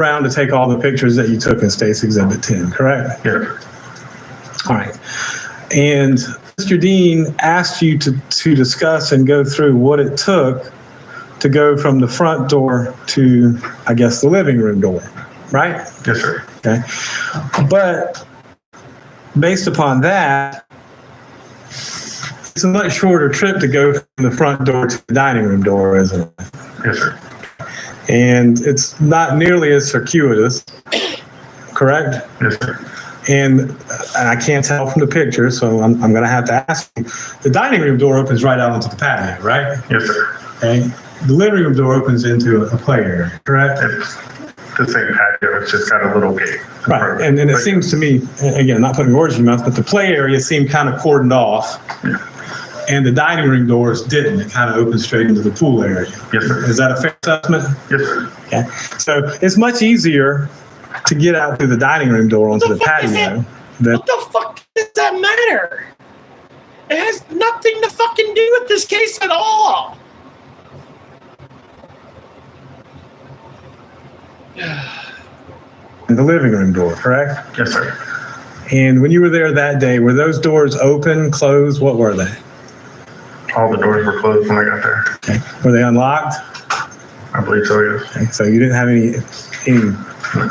around to take all the pictures that you took in State's Exhibit 10, correct? Yeah. All right. And Mr. Dean asked you to discuss and go through what it took to go from the front door to, I guess, the living room door, right? Yes, sir. Okay. But based upon that, it's a much shorter trip to go from the front door to the dining room door, isn't it? Yes, sir. And it's not nearly as circuitous, correct? Yes, sir. And I can't tell from the picture, so I'm going to have to ask you. The dining room door opens right out onto the patio, right? Yes, sir. Okay. The living room door opens into a play area, correct? It's the same patio. It's just got a little gate. Right. And it seems to me, again, not putting words in your mouth, but the play area seemed kind of cordoned off. Yeah. And the dining room doors didn't. It kind of opened straight into the pool area. Yes, sir. Is that a fair assessment? Yes, sir. Okay. So it's much easier to get out through the dining room door onto the patio. What the fuck does that matter? It has nothing to fucking do with this case at all. The living room door, correct? Yes, sir. And when you were there that day, were those doors open, closed? What were they? All the doors were closed when I got there. Okay. Were they unlocked? I believe so, yes. Okay. So you didn't have any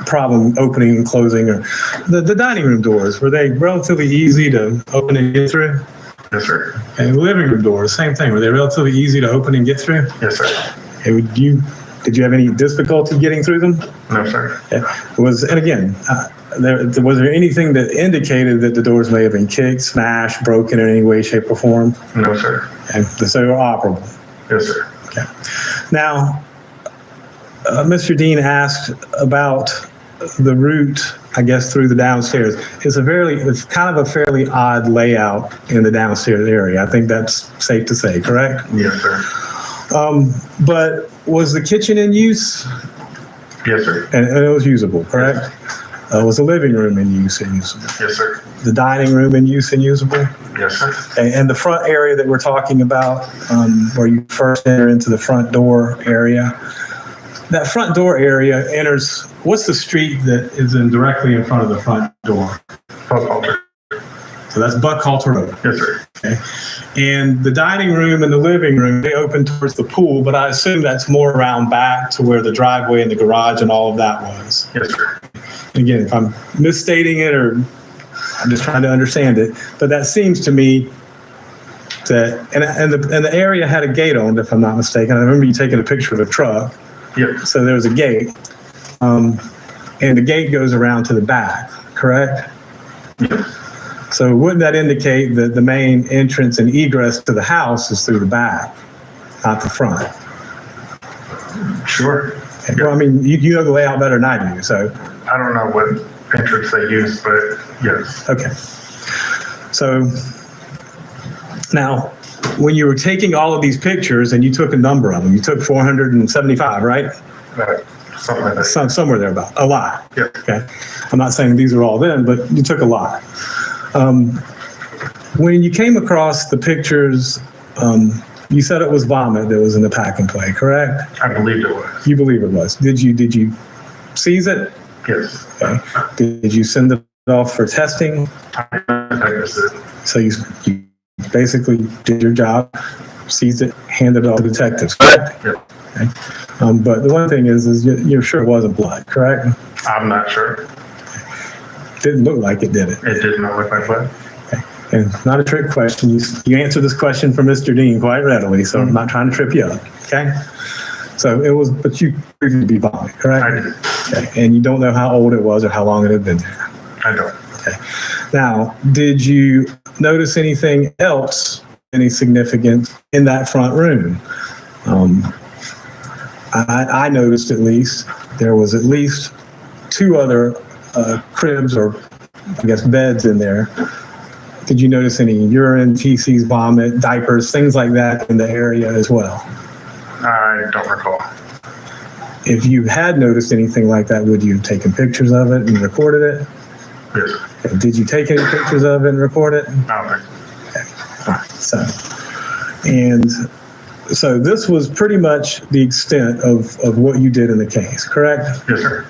problem opening and closing, or the dining room doors, were they relatively easy to open and get through? Yes, sir. And the living room doors, same thing. There relatively easy to open and get through? Yes, sir. Okay. Did you have any difficulty getting through them? No, sir. Yeah. Was there anything that indicated that the doors may have been kicked, smashed, broken in any way, shape, or form? No, sir. And so they were operable. Yes, sir. Okay. Now, Mr. Dean asked about the route, I guess, through the downstairs. It's kind of a fairly odd layout in the downstairs area. I think that's safe to say, correct? Yes, sir. But was the kitchen in use? Yes, sir. And it was usable, correct? Was the living room in use and usable? Yes, sir. The dining room in use and usable? Yes, sir. And the front area that we're talking about, where you first enter into the front door area, that front door area enters, what's the street that is directly in front of the front door? Buckhalter. So that's Buckhalter Road. Yes, sir. Okay. And the dining room and the living room, they open towards the pool, but I assume that's more around back to where the driveway and the garage and all of that was. Yes, sir. Again, if I'm misstating it, or I'm just trying to understand it, but that seems to me that, and the area had a gate on it, if I'm not mistaken. I remember you taking a picture of a truck. Yep. So there was a gate, and the gate goes around to the back, correct? Yes. So wouldn't that indicate that the main entrance and egress to the house is through the back, not the front? Sure. Okay. Well, I mean, you know the layout better than I do, so. I don't know what entrance they use, but yes. Okay. So now, when you were taking all of these pictures, and you took a number of them, you took 475, right? Something like that. Somewhere there about, a lot. Yeah. Okay. I'm not saying these are all them, but you took a lot. When you came across the pictures, you said it was vomit that was in the pack and play, correct? I believed it was. You believe it was. Did you seize it? Yes. Okay. Did you send it off for testing? I guess it. So you basically did your job, seized it, handed it off to detectives, correct? Yeah. Okay. But the one thing is you're sure it wasn't blood, correct? I'm not sure. Didn't look like it, did it? It did not look like blood. Okay. And not a trick question. You answered this question for Mr. Dean quite readily, so I'm not trying to trip you up, okay? So it was, but you proved it to be vomit, correct? I did. Okay. And you don't know how old it was or how long it had been there? I don't. Okay. Now, did you notice anything else, any significance in that front room? I noticed at least there was at least two other cribs, or I guess beds in there. Did you notice any urine, feces, vomit, diapers, things like that in the area as well? I don't recall. If you had noticed anything like that, would you have taken pictures of it and recorded it? Yes. And did you take any pictures of it and record it? I don't think. Okay. All right. So this was pretty much the extent of what you did in the case, correct? Yes, sir.